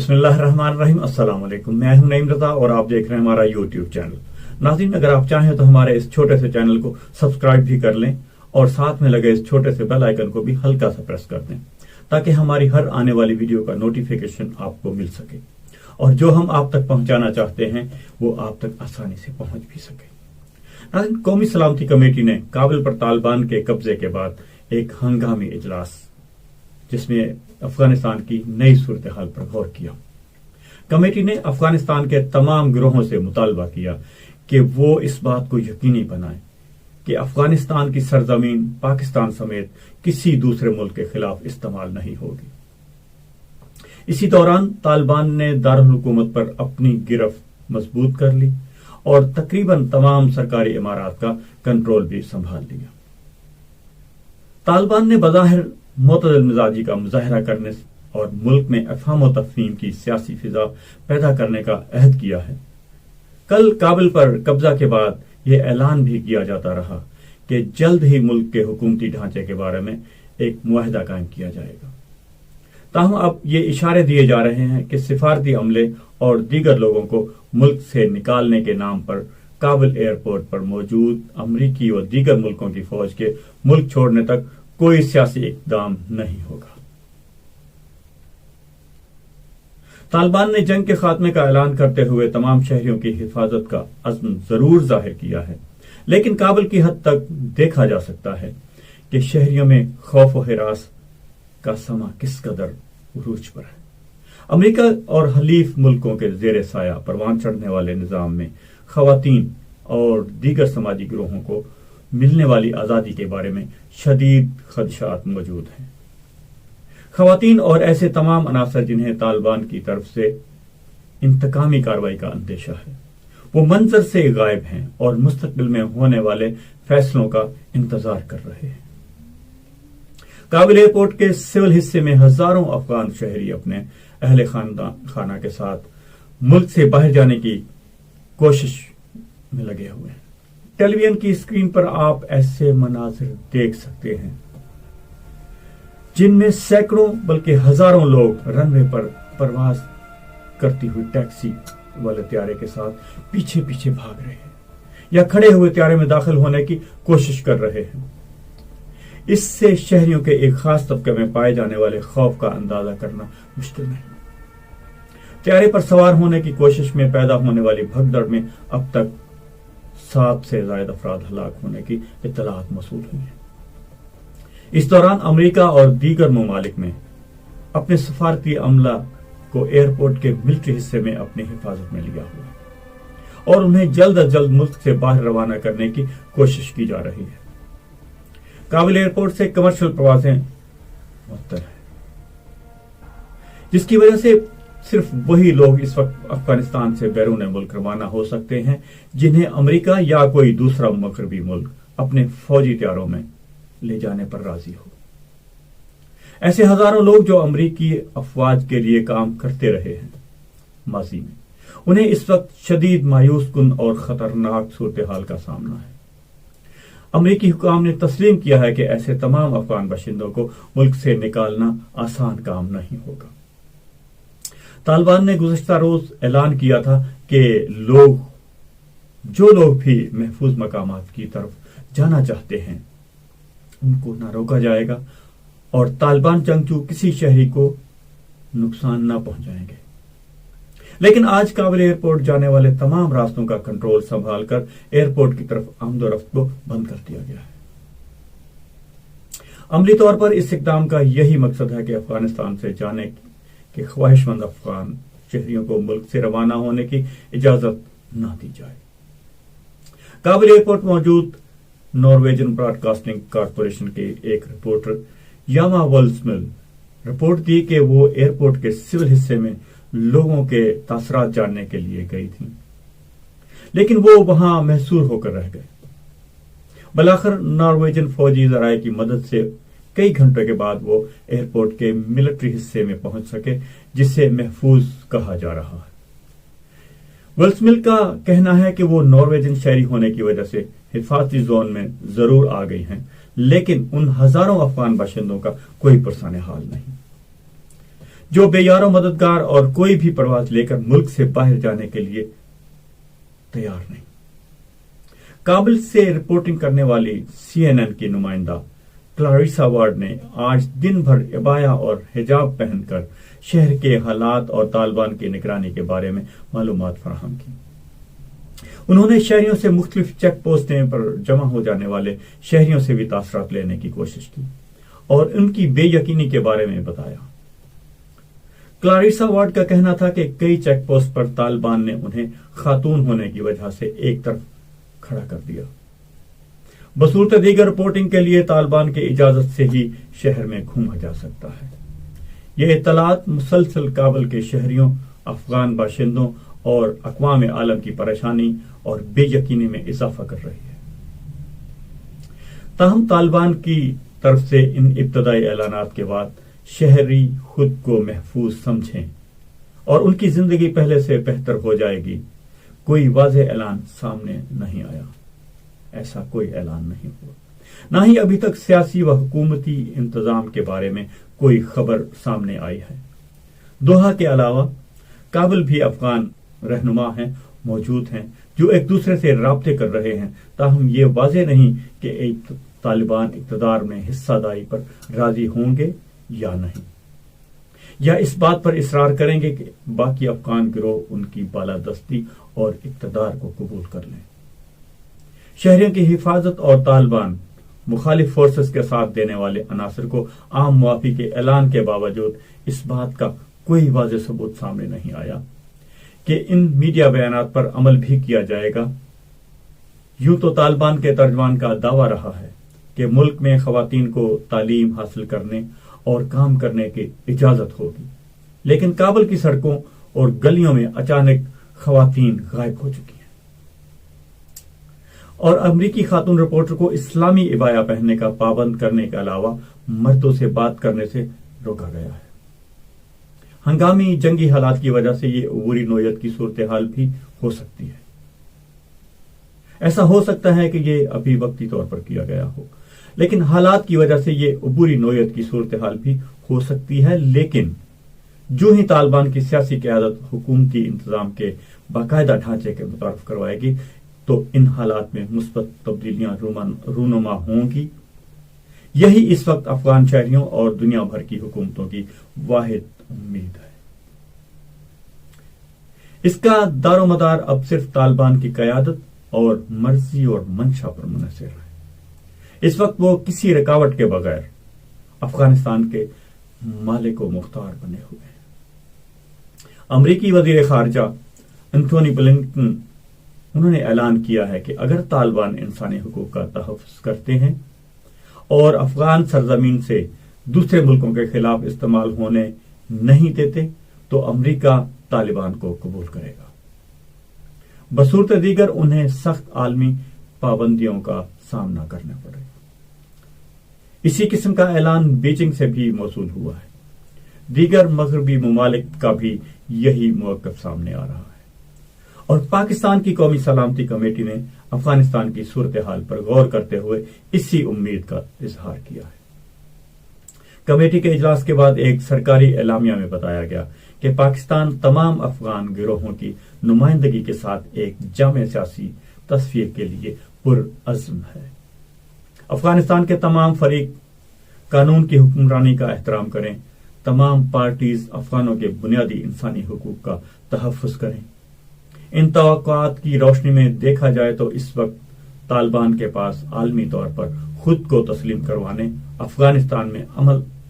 بسم اللہ الرحمن الرحیم۔ السلام علیکم، میں ہوں نعیم رضا اور آپ دیکھ رہے ہیں ہمارا یوٹیوب چینل۔ ناظرین، اگر آپ چاہیں تو ہمارے اس چھوٹے سے چینل کو سبسکرائب بھی کر لیں اور ساتھ میں لگے اس چھوٹے سے بیل آئیکن کو بھی ہلکا سا پریس کر دیں تاکہ ہماری ہر آنے والی ویڈیو کا نوٹیفیکیشن آپ کو مل سکے اور جو ہم آپ تک پہنچانا چاہتے ہیں وہ آپ تک آسانی سے پہنچ بھی سکے۔ ناظرین، قومی سلامتی کمیٹی نے کابل پر طالبان کے قبضے کے بعد ایک ہنگامی اجلاس جس میں افغانستان کی نئی صورتحال پر غور کیا۔ کمیٹی نے افغانستان کے تمام گروہوں سے مطالبہ کیا کہ وہ اس بات کو یقینی بنائیں کہ افغانستان کی سرزمین پاکستان سمیت کسی دوسرے ملک کے خلاف استعمال نہیں ہوگی۔ اسی دوران طالبان نے دارالحکومت پر اپنی گرفت مضبوط کر لی اور تقریباً تمام سرکاری عمارات کا کنٹرول بھی سنبھال لیا۔ طالبان نے بظاہر معتدل مزاجی کا مظاہرہ کرنے اور ملک میں افہام و تفہیم کی سیاسی فضا پیدا کرنے کا عہد کیا ہے۔ کل کابل پر قبضہ کے بعد یہ اعلان بھی کیا جاتا رہا کہ جلد ہی ملک کے حکومتی ڈھانچے کے بارے میں ایک معاہدہ قائم کیا جائے گا۔ تاہم اب یہ اشارے دیے جا رہے ہیں کہ سفارتی عملے اور دیگر لوگوں کو ملک سے نکالنے کے نام پر کابل ایئرپورٹ پر موجود امریکی اور دیگر ملکوں کی فوج کے ملک چھوڑنے تک کوئی سیاسی اقدام نہیں ہوگا۔ طالبان نے جنگ کے خاتمے کا اعلان کرتے ہوئے تمام شہریوں کی حفاظت کا عزم ضرور ظاہر کیا ہے، لیکن کابل کی حد تک دیکھا جا سکتا ہے کہ شہریوں میں خوف و ہراس کا سما کس قدر عروج پر ہے۔ امریکہ اور حلیف ملکوں کے زیر سایہ پروان چڑھنے والے نظام میں خواتین اور دیگر سماجی گروہوں کو ملنے والی آزادی کے بارے میں شدید خدشات موجود ہیں۔ خواتین اور ایسے تمام عناصر جنہیں طالبان کی طرف سے انتقامی کارروائی کا اندیشہ ہے، وہ منظر سے غائب ہیں اور مستقبل میں ہونے والے فیصلوں کا انتظار کر رہے ہیں۔ کابل ایئرپورٹ کے سول حصے میں ہزاروں افغان شہری اپنے اہل خانہ کے ساتھ ملک سے باہر جانے کی کوشش میں لگے ہوئے ہیں۔ ٹیلی ویژن کی اسکرین پر آپ ایسے مناظر دیکھ سکتے ہیں جن میں سینکڑوں بلکہ ہزاروں لوگ رن وے پر پرواز کرتی ہوئی ٹیکسی والے طیارے کے ساتھ پیچھے پیچھے بھاگ رہے ہیں یا کھڑے ہوئے طیارے میں داخل ہونے کی کوشش کر رہے ہیں۔ اس سے شہریوں کے ایک خاص طبقے میں پائے جانے والے خوف کا اندازہ کرنا مشکل نہیں۔ طیارے پر سوار ہونے کی کوشش میں پیدا ہونے والی بھگدڑ میں اب تک 7 سے زائد افراد ہلاک ہونے کی اطلاعات موصول ہوئی ہیں۔ اس دوران امریکہ اور دیگر ممالک میں اپنے سفارتی عملہ کو ایئرپورٹ کے ملٹری حصے میں اپنی حفاظت میں لیا ہوا ہے اور انہیں جلد از جلد ملک سے باہر روانہ کرنے کی کوشش کی جا رہی ہے۔ کابل ایئرپورٹ سے کمرشل پروازیں معطل ہیں، جس کی وجہ سے صرف وہی لوگ اس وقت افغانستان سے بیرون ملک روانہ ہو سکتے ہیں جنہیں امریکہ یا کوئی دوسرا مغربی ملک اپنے فوجی طیاروں میں لے جانے پر راضی ہو۔ ایسے ہزاروں لوگ جو امریکی افواج کے لیے کام کرتے رہے ہیں ماضی میں، انہیں اس وقت شدید مایوس کن اور خطرناک صورتحال کا سامنا ہے۔ امریکی حکام نے تسلیم کیا ہے کہ ایسے تمام افغان باشندوں کو ملک سے نکالنا آسان کام نہیں ہوگا۔ طالبان نے گزشتہ روز اعلان کیا تھا کہ جو لوگ بھی محفوظ مقامات کی طرف جانا چاہتے ہیں ان کو نہ روکا جائے گا اور طالبان جنگجو کسی شہری کو نقصان نہ پہنچائیں گے۔ لیکن آج کابل ایئرپورٹ جانے والے تمام راستوں کا کنٹرول سنبھال کر ایئرپورٹ کی طرف آمد و رفت کو بند کر دیا گیا ہے۔ عملی طور پر اس اقدام کا یہی مقصد ہے کہ افغانستان سے جانے کے خواہش مند افغان شہریوں کو ملک سے روانہ ہونے کی اجازت نہ دی جائے۔ کابل ایئرپورٹ موجود نارویجن براڈ کاسٹنگ کارپوریشن کے ایک رپورٹر یاما ولسمل رپورٹ دی کہ وہ ایئرپورٹ کے سول حصے میں لوگوں کے تاثرات جاننے کے لیے گئی تھی، لیکن وہ وہاں محصور ہو کر رہ گئے۔ بلاخر نارویجن فوجی ذرائع کی مدد سے کئی گھنٹوں کے بعد وہ ایئرپورٹ کے ملٹری حصے میں پہنچ سکے جسے محفوظ کہا جا رہا ہے۔ ولسمل کا کہنا ہے کہ وہ نارویجن شہری ہونے کی وجہ سے حفاظتی زون میں ضرور آ گئی ہیں، لیکن ان ہزاروں افغان باشندوں کا کوئی پرسان حال نہیں۔ جو بے یار و مددگار اور کوئی بھی پرواز لے کر ملک سے باہر جانے کے لیے تیار نہیں۔ کابل سے رپورٹنگ کرنے والی CNN کی نمائندہ کلاریسا وارڈ نے آج دن بھر عبایا اور حجاب پہن کر شہر کے حالات اور طالبان کی نگرانی کے بارے میں معلومات فراہم کی۔ انہوں نے شہریوں سے مختلف چیک پوسٹیں پر جمع ہو جانے والے شہریوں سے بھی تاثرات لینے کی کوشش کی اور ان کی بے یقینی کے بارے میں بتایا۔ کلاریسا وارڈ کا کہنا تھا کہ کئی چیک پوسٹ پر طالبان نے انہیں خاتون ہونے کی وجہ سے ایک طرف کھڑا کر دیا۔ بصورت دیگر رپورٹنگ کے لیے طالبان کی اجازت سے ہی شہر میں گھوما جا سکتا ہے۔ یہ اطلاعات مسلسل کابل کے شہریوں، افغان باشندوں اور اقوام عالم کی پریشانی اور بے یقینی میں اضافہ کر رہی ہے۔ تاہم طالبان کی طرف سے ان ابتدائی اعلانات کے بعد شہری خود کو محفوظ سمجھیں اور ان کی زندگی پہلے سے بہتر ہو جائے گی، کوئی واضح اعلان سامنے نہیں آیا۔ ایسا کوئی اعلان نہیں ہوا، نہ ہی ابھی تک سیاسی و حکومتی انتظام کے بارے میں کوئی خبر سامنے آئی ہے۔ دوحہ کے علاوہ کابل بھی افغان رہنما ہیں موجود ہیں جو ایک دوسرے سے رابطے کر رہے ہیں، تاہم یہ واضح نہیں کہ ایک طالبان اقتدار میں حصہ داری پر راضی ہوں گے یا نہیں، یا اس بات پر اصرار کریں گے کہ باقی افغان گروہ ان کی بالادستی اور اقتدار کو قبول کر لیں۔ شہریوں کی حفاظت اور طالبان مخالف فورسز کے ساتھ دینے والے عناصر کو عام معافی کے اعلان کے باوجود اس بات کا کوئی واضح ثبوت سامنے نہیں آیا کہ ان میڈیا بیانات پر عمل بھی کیا جائے گا۔ یوں تو طالبان کے ترجمان کا دعویٰ رہا ہے کہ ملک میں خواتین کو تعلیم حاصل کرنے اور کام کرنے کی اجازت ہوگی، لیکن کابل کی سڑکوں اور گلیوں میں اچانک خواتین غائب ہو چکی ہیں، اور امریکی خاتون رپورٹر کو اسلامی عبایا پہننے کا پابند کرنے کے علاوہ مردوں سے بات کرنے سے روکا گیا ہے۔ ہنگامی جنگی حالات کی وجہ سے یہ عبوری نوعیت کی صورتحال بھی ہو سکتی ہے۔ ایسا ہو سکتا ہے کہ یہ ابھی وقتی طور پر کیا گیا ہو، لیکن حالات کی وجہ سے یہ عبوری نوعیت کی صورتحال بھی ہو سکتی ہے۔ لیکن جو ہی طالبان کی سیاسی قیادت حکومتی انتظام کے باقاعدہ ڈھانچے کے متعارف کروائے گی تو ان حالات میں مثبت تبدیلیاں رونما ہوں گی۔ یہی اس وقت افغان شہریوں اور دنیا بھر کی حکومتوں کی واحد امید ہے۔ اس کا دار و مدار اب صرف طالبان کی قیادت اور مرضی اور منشا پر منحصر ہے۔ اس وقت وہ کسی رکاوٹ کے بغیر افغانستان کے مالک و مختار بنے ہوئے ہیں۔ امریکی وزیر خارجہ انتھونی بلنکن انہوں نے اعلان کیا ہے کہ اگر طالبان انسانی حقوق کا تحفظ کرتے ہیں اور افغان سرزمین سے دوسرے ملکوں کے خلاف استعمال ہونے نہیں دیتے تو امریکہ طالبان کو قبول کرے گا، بصورت دیگر انہیں سخت عالمی پابندیوں کا سامنا کرنا پڑے گا۔ اسی قسم کا اعلان بیجنگ سے بھی موصول ہوا ہے۔ دیگر مغربی ممالک کا بھی یہی موقف سامنے آ رہا ہے، اور پاکستان کی قومی سلامتی کمیٹی نے افغانستان کی صورتحال پر غور کرتے ہوئے اسی امید کا اظہار کیا ہے۔ کمیٹی کے اجلاس کے بعد ایک سرکاری اعلامیہ میں بتایا گیا کہ پاکستان تمام افغان گروہوں کی نمائندگی کے ساتھ ایک جامع سیاسی تصویر کے لیے پرعزم ہے۔ افغانستان کے تمام فریق قانون کی حکمرانی کا احترام کریں، تمام پارٹیز افغانوں کے بنیادی انسانی حقوق کا تحفظ کریں۔ ان توقعات کی روشنی میں دیکھا جائے تو اس وقت طالبان کے پاس عالمی طور پر خود کو تسلیم کروانے، افغانستان میں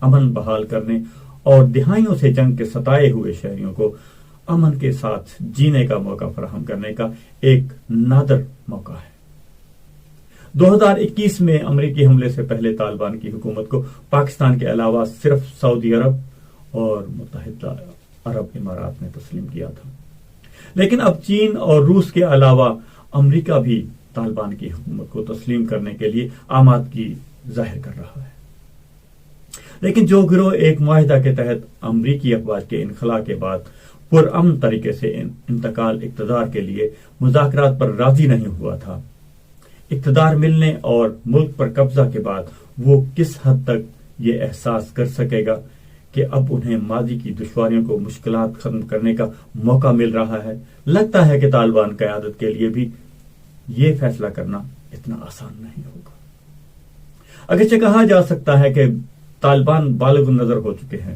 امن بحال کرنے اور دہائیوں سے جنگ کے ستائے ہوئے شہریوں کو امن کے ساتھ جینے کا موقع فراہم کرنے کا ایک نادر موقع ہے۔ 2021 میں امریکی حملے سے پہلے طالبان کی حکومت کو پاکستان کے علاوہ صرف سعودی عرب اور متحدہ عرب امارات نے تسلیم کیا تھا، لیکن اب چین اور روس کے علاوہ امریکہ بھی طالبان کی حکومت کو تسلیم کرنے کے لیے آمادگی ظاہر کر رہا ہے۔ لیکن جو گروہ ایک معاہدہ کے تحت امریکی افواج کے انخلاء کے بعد پرامن طریقے سے انتقال اقتدار کے لیے مذاکرات پر راضی نہیں ہوا تھا، اقتدار ملنے اور ملک پر قبضہ کے بعد وہ کس حد تک یہ احساس کر سکے گا کہ اب انہیں ماضی کی دشواریوں کو مشکلات ختم کرنے کا موقع مل رہا ہے، لگتا ہے کہ طالبان قیادت کے لیے بھی یہ فیصلہ کرنا اتنا آسان نہیں ہوگا۔ اگرچہ کہا جا سکتا ہے کہ طالبان بالغ النظر ہو چکے ہیں،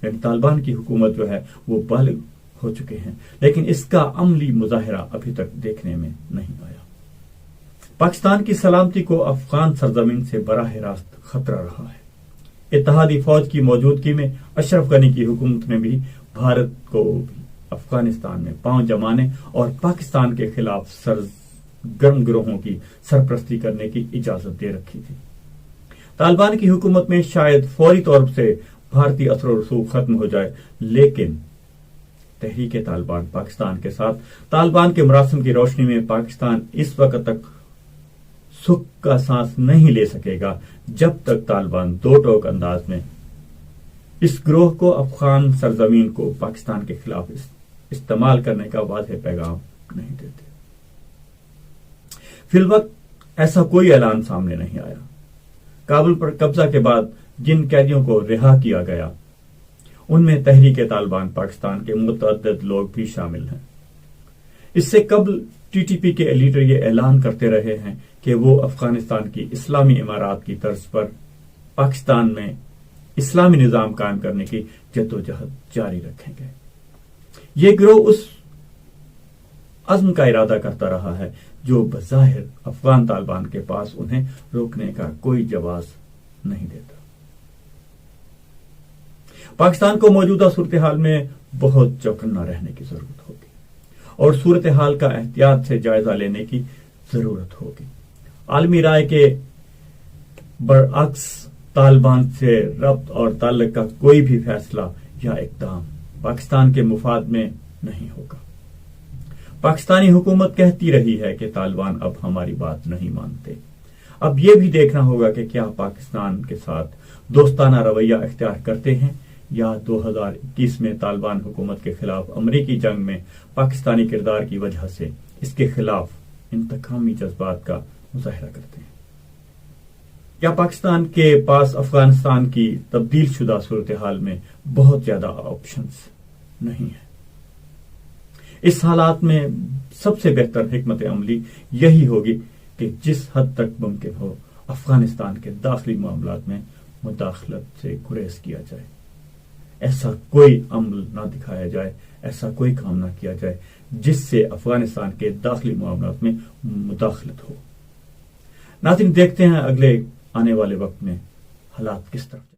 یعنی طالبان کی حکومت جو ہے وہ بالغ ہو چکے ہیں، لیکن اس کا عملی مظاہرہ ابھی تک دیکھنے میں نہیں آیا۔ پاکستان کی سلامتی کو افغان سرزمین سے براہ راست خطرہ رہا ہے۔ اتحادی فوج کی موجودگی میں اشرف غنی کی حکومت نے بھی بھارت کو افغانستان میں پاؤں جمانے اور پاکستان کے خلاف سرگرم گروہوں کی سرپرستی کرنے کی اجازت دے رکھی تھی۔ طالبان کی حکومت میں شاید فوری طور سے بھارتی اثر و رسوخ ختم ہو جائے، لیکن تحریک طالبان پاکستان کے ساتھ طالبان کے مراسم کی روشنی میں پاکستان اس وقت تک سکھ کا سانس نہیں لے سکے گا جب تک طالبان دو ٹوک انداز میں اس گروہ کو افغان سرزمین کو پاکستان کے خلاف استعمال کرنے کا واضح پیغام نہیں دیتے۔ فی الوقت ایسا کوئی اعلان سامنے نہیں آیا۔ کابل پر قبضہ کے بعد جن قیدیوں کو رہا کیا گیا ان میں تحریک طالبان پاکستان کے متعدد لوگ بھی شامل ہیں۔ اس سے قبل ٹی ٹی پی کے لیڈر یہ اعلان کرتے رہے ہیں کہ وہ افغانستان کی اسلامی امارات کی طرز پر پاکستان میں اسلامی نظام قائم کرنے کی جدوجہد جاری رکھیں گے۔ یہ گروہ اس عزم کا ارادہ کرتا رہا ہے جو بظاہر افغان طالبان کے پاس انہیں روکنے کا کوئی جواز نہیں دیتا۔ پاکستان کو موجودہ صورتحال میں بہت چوکنا رہنے کی ضرورت ہوگی اور صورتحال کا احتیاط سے جائزہ لینے کی ضرورت ہوگی۔ عالمی رائے کے برعکس طالبان سے ربط اور تعلق کا کوئی بھی فیصلہ یا اقدام پاکستان کے مفاد میں نہیں ہوگا۔ پاکستانی حکومت کہتی رہی ہے کہ طالبان اب ہماری بات نہیں مانتے۔ اب یہ بھی دیکھنا ہوگا کہ کیا پاکستان کے ساتھ دوستانہ رویہ اختیار کرتے ہیں یا 2021 میں طالبان حکومت کے خلاف امریکی جنگ میں پاکستانی کردار کی وجہ سے اس کے خلاف انتقامی جذبات کا مظاہرہ کرتے ہیں۔ کیا پاکستان کے پاس افغانستان کی تبدیل شدہ صورتحال میں بہت زیادہ آپشنز نہیں ہیں؟ اس حالات میں سب سے بہتر حکمت عملی یہی ہوگی کہ جس حد تک ممکن ہو افغانستان کے داخلی معاملات میں مداخلت سے گریز کیا جائے۔ ایسا کوئی عمل نہ دکھایا جائے، ایسا کوئی کام نہ کیا جائے جس سے افغانستان کے داخلی معاملات میں مداخلت ہو۔ ناظرین، دیکھتے ہیں اگلے آنے والے وقت میں حالات کس طرح